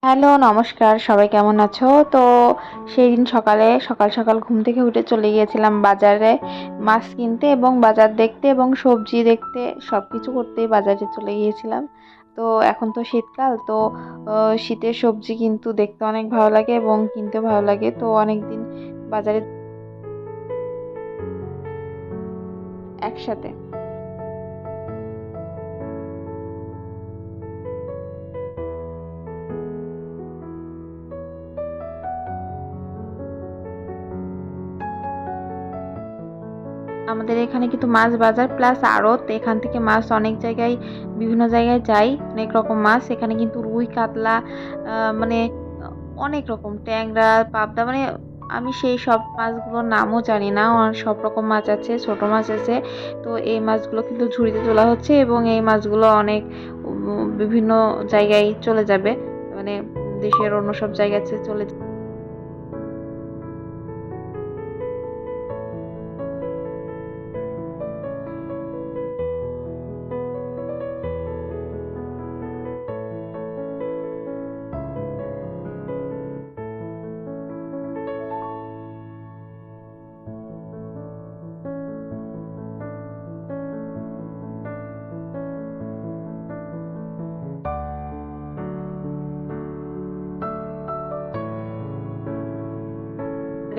Hello, নমস্কার। সবাই কেমন আছো? তো সেইদিন সকালে সকাল সকাল ঘুম থেকে উঠে চলে গিয়েছিলাম বাজারে মাছ কিনতে এবং বাজার দেখতে এবং সবজি দেখতে সবকিছু করতেই বাজারে চলে গিয়েছিলাম। তো এখন তো শীতকাল, তো শীতের সবজি কিন্তু দেখতে অনেক ভালো লাগে এবং কিনতেও ভালো লাগে। তো অনেকদিন বাজারে একসাথে। আমাদের এখানে কিন্তু মাছ বাজার প্লাস আড়ত। এখান থেকে মাছ অনেক জায়গায় বিভিন্ন জায়গায় যায়, অনেক রকম মাছ। এখানে কিন্তু রুই, কাতলা, মানে অনেক রকম ট্যাংরা, পাবদা, মানে আমি সেই সব মাছগুলোর নামও জানি না। সব রকম মাছ আছে, ছোট মাছ আছে। তো এই মাছগুলো কিন্তু ঝুড়িতে তোলা হচ্ছে এবং এই মাছগুলো অনেক বিভিন্ন জায়গায় চলে যাবে, মানে দেশের অন্য সব জায়গায় চলে যাবে।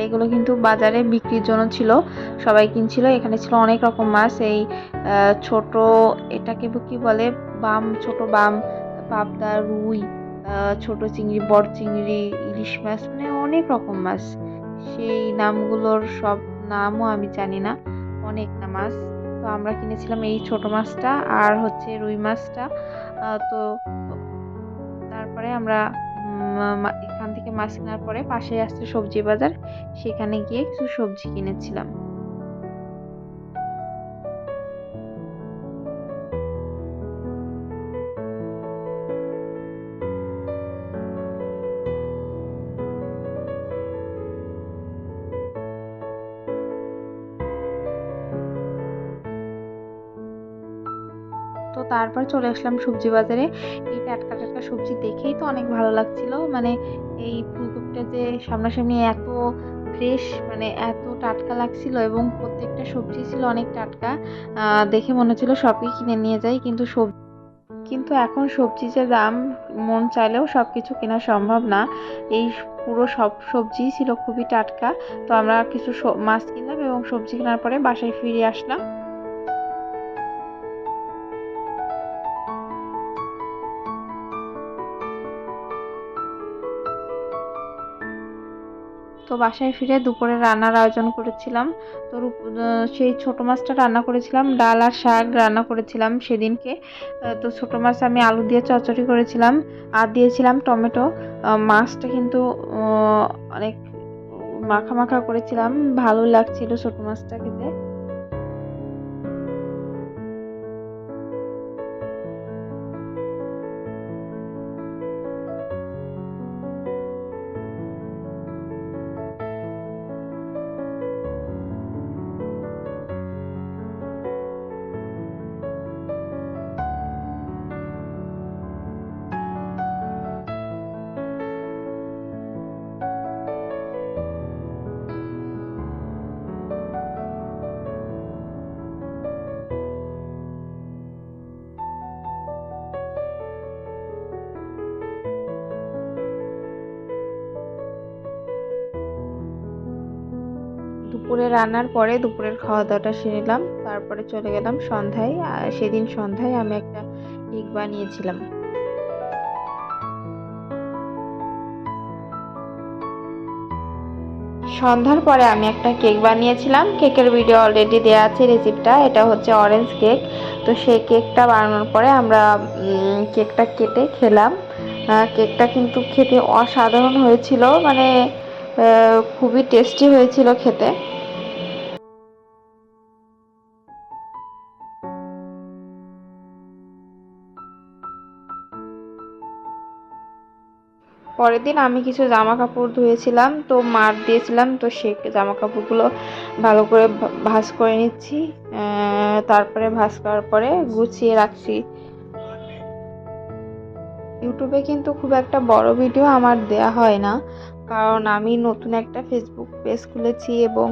এগুলো কিন্তু বাজারে বিক্রির জন্য ছিল, সবাই কিনছিল। এখানে ছিল অনেক রকম মাছ। এই ছোট, এটাকে কি বলে, বাম, ছোট বাম, পাবদা, রুই, ছোট চিংড়ি, বড় চিংড়ি, ইলিশ মাছ, মানে অনেক রকম মাছ। সেই নামগুলোর সব নামও আমি জানি না, অনেক না মাছ। তো আমরা কিনেছিলাম এই ছোট মাছটা আর হচ্ছে রুই মাছটা। তো তারপরে আমরা এখান থেকে মাছ কেনার পরে পাশে আসছে সবজি বাজার, সেখানে গিয়ে কিছু সবজি কিনেছিলাম। তো তারপর চলে আসলাম সবজি বাজারে। এই টাটকা টাটকা সবজি দেখেই তো অনেক ভালো লাগছিল, মানে এই ফুলকপিটা যে সামনাসামনি এত ফ্রেশ, মানে এত টাটকা লাগছিল এবং প্রত্যেকটা সবজি ছিল অনেক টাটকা। দেখে মনে হচ্ছিল সবই কিনে নিয়ে যাই, কিন্তু এখন সবজি যে দাম, মন চাইলেও সবকিছু কেনা সম্ভব না। এই পুরো সব সবজি ছিল খুবই টাটকা। তো আমরা কিছু মাছ কিনলাম এবং সবজি কেনার পরে বাসায় ফিরে আসলাম। তো বাসায় ফিরে দুপুরে রান্নার আয়োজন করেছিলাম। তো সেই ছোট মাছটা রান্না করেছিলাম, ডাল আর শাক রান্না করেছিলাম সেদিনকে। তো ছোট মাছ আমি আলু দিয়ে চচ্চড়ি করেছিলাম আর দিয়েছিলাম টমেটো। মাছটা কিন্তু অনেক মাখা মাখা করেছিলাম, ভালো লাগছিল ছোট মাছটা খেতে। দুপুরে রান্নার পরে দুপুরের খাওয়া দাওয়াটা সেরে নিলাম, তারপরে চলে গেলাম সন্ধ্যায়। সেদিন সন্ধ্যায় আমি একটা কেক বানিয়েছিলাম। সন্ধ্যার পরে আমি একটা কেক বানিয়েছিলাম। কেকের ভিডিও অলরেডি দেওয়া আছে, রেসিপিটা। এটা হচ্ছে অরেঞ্জ কেক। তো সেই কেকটা বানানোর পরে আমরা কেকটা কেটে খেলাম। কেকটা কিন্তু খেতে অসাধারণ হয়েছিল, মানে খুবই টেস্টি হয়েছিল খেতে। পরের দিন আমি কিছু জামা কাপড় ধুয়েছিলাম, তো মার দিয়েছিলাম। তো সে জামা কাপড়গুলো ভালো করে ভাঁজ করে নিচ্ছি। তারপরে ভাঁজ করার পরে গুছিয়ে রাখছি। ইউটিউবে কিন্তু খুব একটা বড় ভিডিও আমার দেয়া হয় না, কারণ আমি নতুন একটা ফেসবুক পেজ খুলেছি এবং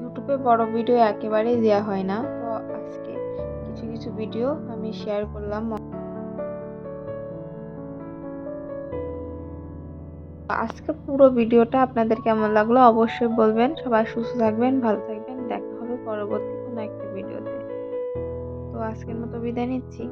ইউটিউবে বড় ভিডিও একেবারেই দেয়া হয় না। তো আজকে কিছু কিছু ভিডিও আমি শেয়ার করলাম। আজকে পুরো ভিডিওটা আপনাদের কেমন লাগলো অবশ্যই বলবেন। সবাই সুস্থ থাকবেন, ভালো থাকবেন। দেখা হবে পরবর্তী কোনো একটা ভিডিওতে। তো আজকের মতো বিদায় নিচ্ছি।